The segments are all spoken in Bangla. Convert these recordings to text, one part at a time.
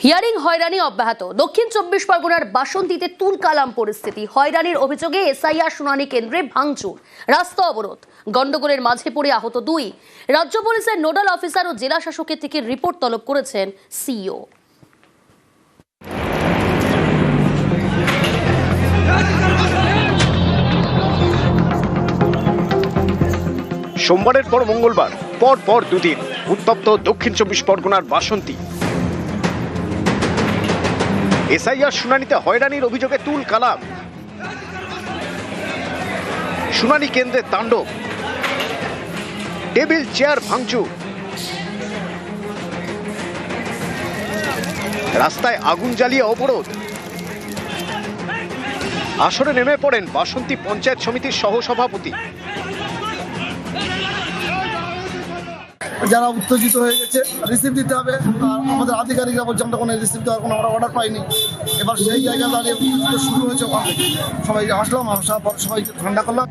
হিয়ারিং হয়রানি অব্যাহত। দক্ষিণ 24 পরগনার বাসন্তীতে তুলকালাম পরিস্থিতি। হয়রানির অভিযোগে এসআইআর শুনানি কেন্দ্রে ভাঙচুর, রাস্তা অবরোধ, গন্ডগোলের মাঝে পড়ে আহত 2। রাজ্য পুলিশের নোডাল অফিসার ও জেলা শাসকের থেকে রিপোর্ট তলব করেছেন সিইও। সোমবারের পর মঙ্গলবার পর দুদিন উত্তপ্ত দক্ষিণ 24 পরগনার বাসন্তী। এসআইআর শুনানিতে হয়রানির অভিযোগে তুলকালাম, শুনানি কেন্দ্রে তাণ্ডব, টেবিল চেয়ার ভাঙচুর, রাস্তায় আগুন জ্বালিয়ে অবরোধ। আসরে নেমে পড়েন বাসন্তী পঞ্চায়েত সমিতির সহসভাপতি। যারা উত্তেজিত হয়ে গেছে রিসিভ দিতে হবে, আর আমাদের আধিকারিকরা বলছে আমরা কোনো রিসিভ দেওয়ার কোনো আমরা অর্ডার পাইনি। এবার সেই জায়গা দাঁড়িয়ে উত্তেজিত শুরু হয়েছে। ওখান থেকে সবাই আসলাম, আসার পর সবাইকে ঠান্ডা করলাম।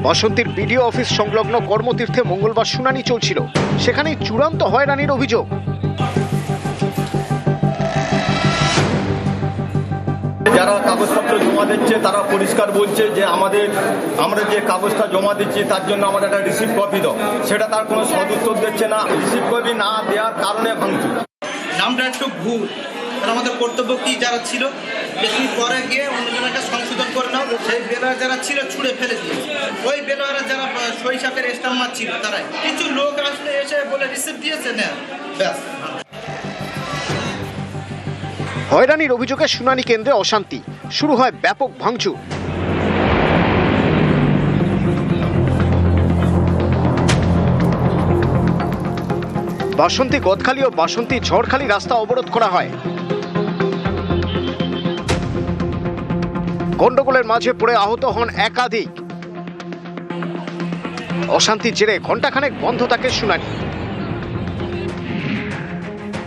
বাসন্তীর বিডিও অফিস সংলগ্ন কর্মতীর্থে মঙ্গলবার শুনানি চলছিল, সেখানেই চূড়ান্ত হয়রানির অভিযোগ। যারা কাগজপত্র জমা দিচ্ছে তারা পরিষ্কার বলছে যে আমরা যে কাগজটা জমা দিচ্ছি তার জন্য আমাদের একটা রিসিভ কপি দাও, সেটা তার কোনো সদুত্তর দিচ্ছে না। রিসিভ কপি না দেওয়ার কারণে ভাঙচুর। নামটা একটু ভুল, কারণ আমাদের কর্তব্য কি যারা ছিল বেশি পরে গিয়ে অন্যজনকে সংশোধন করে নাও। সেই বেলার যারা ছিল ছুঁড়ে ফেলে দিয়েছে। ওই বেলারা যারা সরিষাকের স্টাম্প মারছিল তারাই কিছু লোক আসলে এসে বলে রিসিভ দিয়েছে না, ব্যাস। হয়রানির অভিযোগে শুনানি কেন্দ্রে অশান্তি, শুরু হয় ব্যাপক ভাঙচুর। বাসন্তী গদখালি ও বাসন্তী ঝড়খালি রাস্তা অবরোধ করা হয়। গন্ডগোলের মাঝে পড়ে আহত হন একাধিক। অশান্তির জেরে ঘণ্টাখানেক বন্ধ থাকে শুনানি।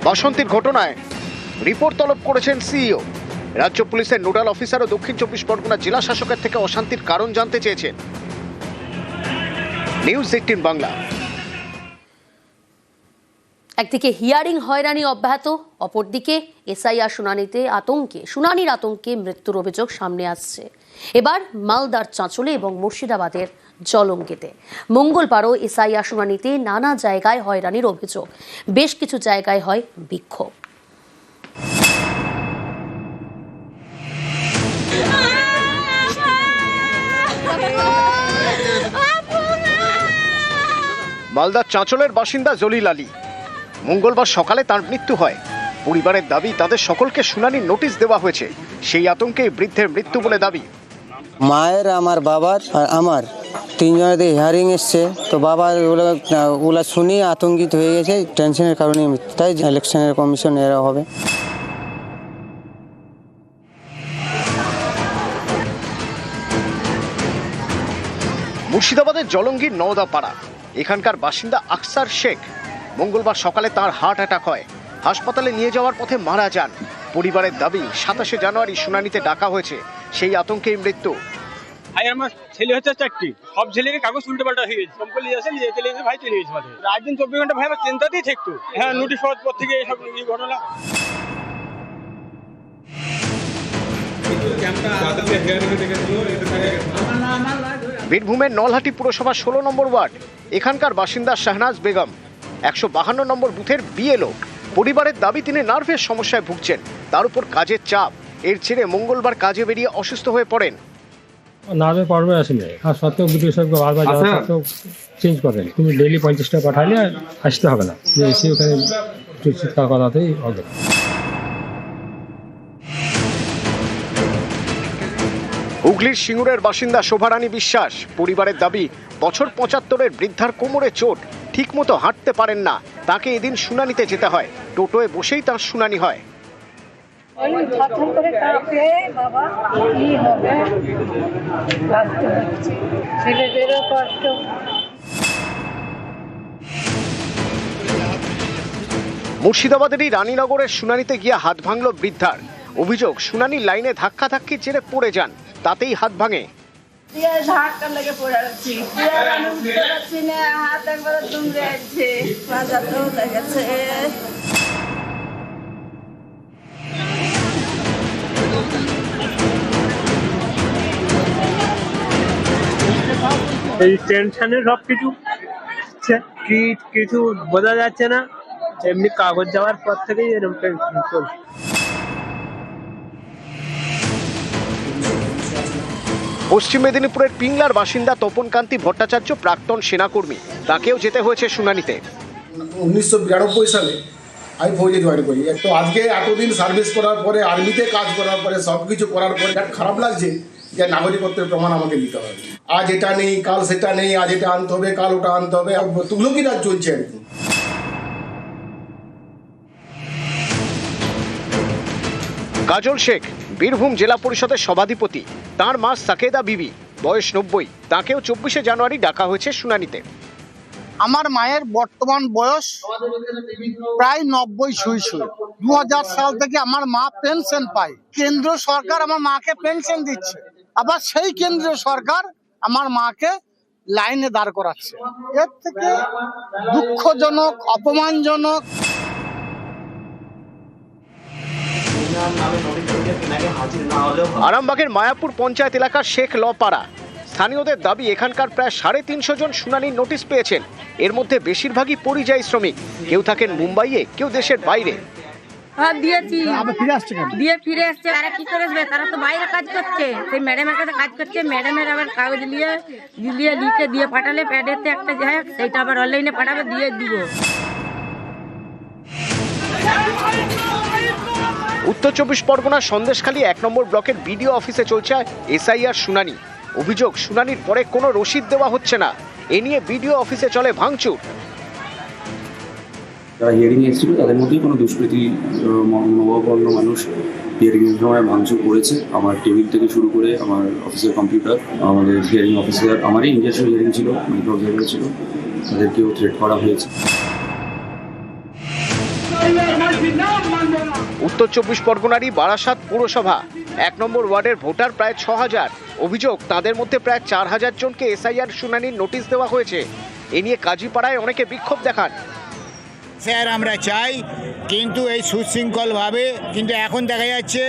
বাসন্তীর ঘটনায় রিপোর্ট তলব করেছেন সিইও। রাজ্য পুলিশের নোডাল অফিসার ও দক্ষিণ 24 পরগনা জেলা শাসকের থেকে অশান্তির কারণ জানতে চেয়েছেন। নিউজ 18 বাংলা। একদিকে হিয়ারিং হয়রানি অব্যাহত, অপরদিকে এসআইআর শুনানির আতঙ্কে মৃত্যুর অভিযোগ সামনে আসছে। এবার মালদার চাঁচলে এবং মুর্শিদাবাদের জলঙ্গিতে মঙ্গলবারও এসআইআর শুনানিতে নানা জায়গায় হয়রানির অভিযোগ, বেশ কিছু জায়গায় হয় বিক্ষোভ। মালদার চাঁচলের বাসিন্দা জলিল আলী। মঙ্গলবার সকালে তার মৃত্যু হয়। পরিবারের দাবি তাদের সকলকে শুনানির নোটিশ দেওয়া হয়েছে, সেই আতঙ্কে বৃদ্ধের মৃত্যু বলে দাবি। মায়ের, আমার বাবার আর আমার তিনজনের হিয়ারিং এসছে, তো বাবা ওগুলো শুনি আতঙ্কিত হয়ে গেছে, টেনশনের কারণে মৃত্যু। তাই ইলেকশনের কমিশন এরা হবে। মুর্শিদাবাদের জলঙ্গির নওদাপাড়া এখানকার বাসিন্দা আকসার শেখ। মঙ্গলবার সকালে তার হার্ট অ্যাটাক হয়, হাসপাতালে নিয়ে যাওয়ার পথে মারা যান। পরিবারের দাবি 27 জানুয়ারি শুনানিতে ডাকা হয়েছে, সেই আতঙ্কেই মৃত্যু। আমার ছেলে হচ্ছে 4টি, সব ছেলেকে কাগজ উল্টো পাল্টা হয়ে গেছে। সম্পূর্ণ নিয়ে চলে গেছে, ভাই চলে গেছে। রাত দিন 24 ঘন্টা ভাই আমার চিন্তাতেই থাকতো। হ্যাঁ, নোটিশ পাওয়ার পর থেকে এইসব ঘটনা। বীরভূমের নলহাটি পুরসভা 16 নম্বর ওয়ার্ড এখানকার বাসিন্দা শাহনাজ বেগম, 152 নম্বর বুথের বিএলও। পরিবারের দাবি তিনি নার্ভের সমস্যায় ভুগছেন, তার উপর কাজের চাপ। এর ছেড়ে মঙ্গলবার কাজে বেরিয়ে অসুস্থ হয়ে পড়েন। নার্ভে পড়বে আসলে, আর সত্ত্বেও বিডিও সাহেবকে বারবার যাওয়া সত্ত্বেও চেঞ্জ করেন। তুমি ডেইলি 50 টাকা পাঠাইলে আসতে হবে না, এসে ওখানে চিৎকার করাতেই হবে। হুগলির সিঙ্গুরের বাসিন্দা শোভারানী বিশ্বাস। পরিবারের দাবি বছর 75-এর বৃদ্ধার কোমরে চোট, ঠিকমতো হাঁটতে পারেন না। তাকে এদিন শুনানিতে যেতে হয়, টোটোয় বসেই তার শুনানি হয়। মুর্শিদাবাদেরই রানীনগরের শুনানিতে গিয়ে হাত ভাঙল বৃদ্ধার। অভিযোগ, শুনানির লাইনে ধাক্কাধাক্কির জেরে পড়ে যান, তাতেই হাত ভাঙে। ধাক্কা লেগে পড়ে যাচ্ছি, হাত একবার দুমড়ে যাচ্ছে, মাজা তো লেগেছে। এই টেনশনে সব কিছু কিছু বোঝা যাচ্ছে না, এমনি কাগজ যাওয়ার পর থেকেই এরকম টেনশন চলছে। পশ্চিম মেদিনীপুরের পিংলার বাসিন্দা তপনকান্তি ভট্টাচার্য প্রাক্তন সেনাকর্মী, তাকেও যেতে হয়েছে শুনানিতে। 1992 সালে আমি ফৌজে জয়েন করি। তো আজকে এতদিন সার্ভিস করার পরে, আর্মিতে কাজ করার পরে, সব কিছু করার পরে খারাপ লাগছে যে নাগরিকত্বের প্রমাণ আমাকে দিতে হবে। আজ এটা নেই, কাল সেটা নেই, আজ এটা আনতে হবে, কাল ওটা আনতে হবে, তুগলকি রাজ চলছে আর কি। কাজল শেখ বীরভূম জেলা পরিষদের সভাধিপতি, তার মা সাকেদা বিবি, বয়স 90, তাকেও 24শে জানুয়ারি ডাকা হয়েছে শুনানিতে। আমার মায়ের বর্তমান বয়স প্রায় 90 ছুঁই। 2000 সাল থেকে আমার মা পেনশন পায়। কেন্দ্র সরকার আমার মাকে পেনশন দিচ্ছে, আবার সেই কেন্দ্রীয় সরকার আমার মাকে লাইনে দাঁড় করাচ্ছে। এর থেকে দুঃখজনক, অপমানজনক। আরামবাগের মায়াপুর পঞ্চায়েত এলাকার শেখ লপাড়া, স্থানীয়দের দাবি এখানকার প্রায় 350 জন শুনানির নোটিশ পেয়েছেন। এর মধ্যে বেশিরভাগই পরিযায়ী শ্রমিক, কেউ থাকেন মুম্বাইয়ে, কেউ দেশের বাইরে। দিয়ে ফিরে আসছে, তারা কি করে আসবে? তারা তো বাইরে কাজ করছে, সেই ম্যাডামের কাছে কাজ করছে। ম্যাডামের আবার কাগজ লিখে দিয়ে পাঠালে প্যাডেতে একটা যায়, সেইটা আবার অনলাইনে পাঠাবে, দিয়ে দিব। উত্তর 24 পরগনার সন্দেশখালী 1 নম্বর ব্লকের বিডিও অফিসে চলছে এসআইআর শুনানি। অভিযোগ, শুনানির পরে কোনো রসিদ দেওয়া হচ্ছে না। এ নিয়ে বিডিও অফিসে চলে ভাঙচুর। যারা হিয়ারিং এসেছিল তাদের মধ্যেই কোনো দুষ্কৃতী মনোভাবাপন্ন মানুষ হিয়ারিং এর সময় ভাঙচুর করেছে। আমার টেবিল থেকে শুরু করে আমার অফিসের কম্পিউটার, আমাদের হিয়ারিং অফিসার, আমারই নিজস্ব হিয়ারিং ছিল, মাইক্রো অবজারভার ছিল, তাদেরকেও থ্রেট করা হয়েছে। উত্তর 24 পরগনারই বারাসাত পুরসভা 1 নম্বর ওয়ার্ডের ভোটার প্রায় 6000। অভিযোগ, তাদের মধ্যে প্রায় 4000 জনকে এসআইআর শুনানির নোটিশ দেওয়া হয়েছে। এ নিয়ে কাজীপাড়ায় অনেকে বিক্ষোভ দেখান। স্যার আমরা চাই, কিন্তু এই সুশৃঙ্খলভাবে, কিন্তু এখন দেখা যাচ্ছে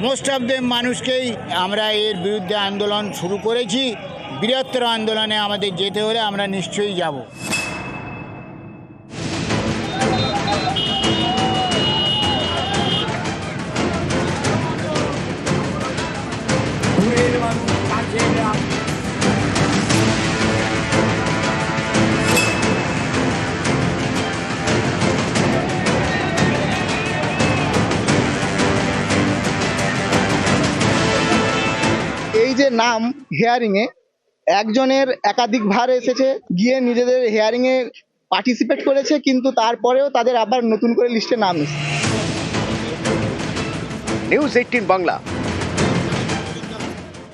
মোস্ট অফ দ্য মানুষকেই আমরা এর বিরুদ্ধে আন্দোলন শুরু করেছি। বৃহত্তর আন্দোলনে আমাদের যেতে হলে আমরা নিশ্চয়ই যাব। এই যে নাম হিয়ারিংয়ে, একজনের একাধিক ভার এসেছে, গিয়ে নিজেদের হিয়ারিংয়ে পার্টিসিপেট করেছে, কিন্তু তারপরেও তাদের আবার নতুন করে লিস্টে নাম এসেছে। নিউজ 18 বাংলা।